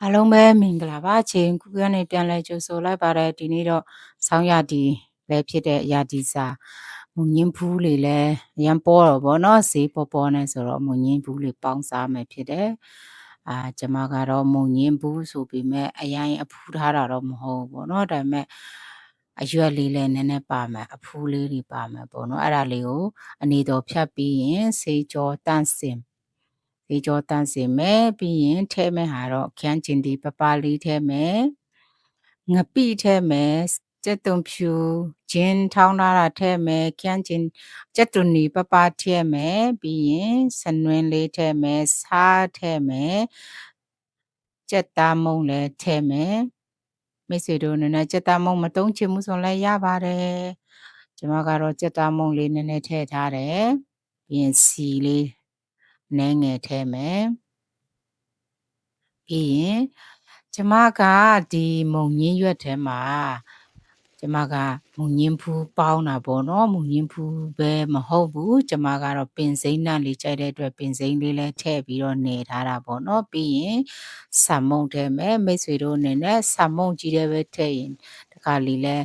အားလုံးပဲမင်္ဂလာပါချိန်ခုကနေပြန်လဲကြိုဆိုလိုက်ပါတယ်ဒီနေ့တော့ဆောင်းရာသီလည်းဖြစ်တဲ့ရာသီစာမုံညင်းဖူးလေးလည်းရမ်းပေါ်တော့ဗောနော်ဈေးပေါ်နေဆိုတော့မုံညင်းဖူးလေးပေါင်းစားမယ်ဖြစ်တယ်ကျမကတော့မုံညင်းဖူးဆိုပြီးမဲ့အရင်အဖူးထားတာတော့မဟုတ်ဘူးဗောနော်ဒါပေမဲ့အရွက်လေးလည်းနည်းနည်းပါမယ်အဖူးလေးတွေပါမယ်ပေါ့နော်အဲ့ဒါလေးကိုအနေတော်ဖြတ်ပြီးရင်ဆေးကြောတန့်စင်ဒီကြောတန့်စင်မယ်ပြီးရင်ထဲမဲ့ဟာတော့ခန်းကျင်ဒီပပလေးထဲမယ်ငပိထဲမယ်ကျက်သွန်ဖြူဂျင်းထောင်းထားတာထဲမယ်ခန်းကျင်ကျက်သွန်နီပပထဲမယ်ပြီးရင်စနွင်းလေးထဲမယ်ဆားထဲမယ်ကျက်သားမုံလည်းထဲမယ်မိတ်ဆွေတို့နည်းနည်းကျက်သားမုံမတုံးချင်မှုဆိုလည်းရပါတယ်ကျွန်မကတော့ကျက်သားမုံလေးနည်းနည်းထည့်ထားတယ်ပြီးရင်စီလေးနည်းငယ်ထဲမယ်ပြီးရင်ကျမကဒီမုံညင်းရွက်ထဲမှာကျမကမုံညင်းဖူးပေါင်းတာပေါ့နော်မုံညင်းဖူးပဲမဟုတ်ဘူးကျမကတော့ပင်စိမ့်နှံလေးကြိုက်တဲ့အတွက်ပင်စိမ့်လေးလည်းထည့်ပြီးတော့နေထားတာပေါ့နော်ပြီးရင်ဆံမုံထဲမယ်မိတ်ဆွေတို့အနေနဲ့ဆံမုံကြီးတဲ့ပဲထည့်ရင်တခါလေးလဲ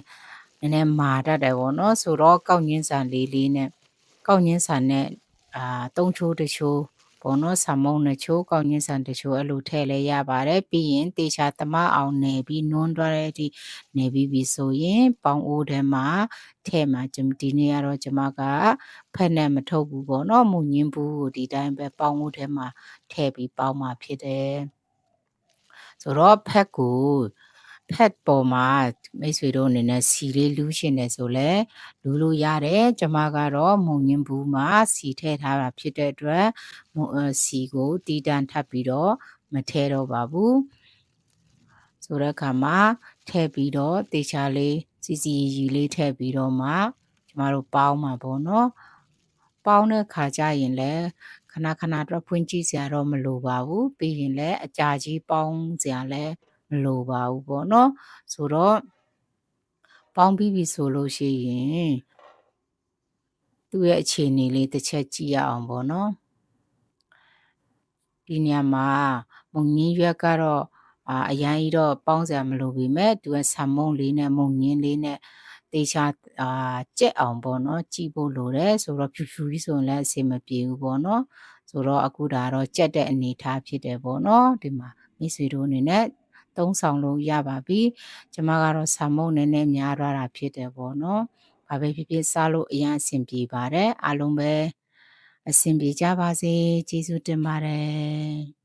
နည်းနည်းမာတတ်တယ်ပေါ့နော်ဆိုတော့ကောက်ညင်းဆံလေးနဲ့ကောက်ညင်းဆံနဲ့သုံးချိုးတစ်ချိုးပေါ့နော်ဆာမုံနှချိုးကောက်ညင်းဆန်တချို့အဲ့လိုထည့်လဲရပါတယ်ပြီးရင်တေချာသမအောင်နေပြီးနွန်းသွားတဲ့အထိနေပြီးဆိုရင်ပေါင်းအိုးထဲမှာထဲမှာဒီနေ့ကတော့ကျမကဖက်နဲ့မထုတ်ဘူးပေါ့နော်မုံညင်းဘူးကိုဒီတိုင်းပဲပေါင်းအိုးထဲမှာထည့်ပြီးပေါင်းมาဖြစ်တယ်ဆိုတော့ဖက်ပေါ်မှာမိတ်ဆွေတို့အနေနဲ့စီလေးလူးရှင်တယ်ဆိုလဲလူးလို့ရတယ်ကျမကတော့မုံညင်းဘူးမှာစီထည့်ထားတာဖြစ်တဲ့အတွက်စီကိုတီးတန်းထပ်ပြီးတော့မထဲတော့ပါဘူးဆိုတဲ့အခါမှာထည့်ပြီးတော့တေချာလေးစီရီလေးထည့်ပြီးတော့မှကျမတို့ပေါင်းမှာပေါ့နော်ပေါင်းတဲ့ခါကျရင်လည်းခဏတော့ဖွင့်ကြည့်စရာတော့မလိုပါဘူးပြီးရင်လည်းအကြာကြီးပေါင်းစရာလည်းမလိုပါဘူးပေါ့နော်ဆိုတော့ပေါင်းပြီးပြီဆိုလို့ရှိရင်သူ့ရဲ့အခြေအနေလေးတစ်ချက်ကြည့်ရအောင်ပေါ့နော်ဒီနေရာမှာမုံညင်းရွက်ကတော့အရန်ကြီးတော့ပေါင်းစရာမလိုပေမဲ့သူကဆံမုံလေးနဲ့မုံညင်းလေးနဲ့တေချာကြက်အောင်ပေါ့နော်ကြည့်ဖို့လိုတယ်ဆိုတော့ဖြူကြီးဆိုရင်လည်းအဆင်မပြေဘူးပေါ့နော်ဆိုတော့အခုဒါတော့ကြက်တဲ့အနေထားဖြစ်တယ်ပေါ့နော်ဒီမှာမိတ်ဆွေတို့အနေနဲ့သုံးဆောင်လို့ရပါပြီကျမကတော့ဆံမုံနည်းနည်းများသွားတာဖြစ်တယ်ပေါ့နော်ဘာပဲဖြစ်ဖြစ်စားလို့အရင်အဆင်ပြေပါတယ်အားလုံးပဲအဆင်ပြေကြပါစေကျေးဇူးတင်ပါတယ်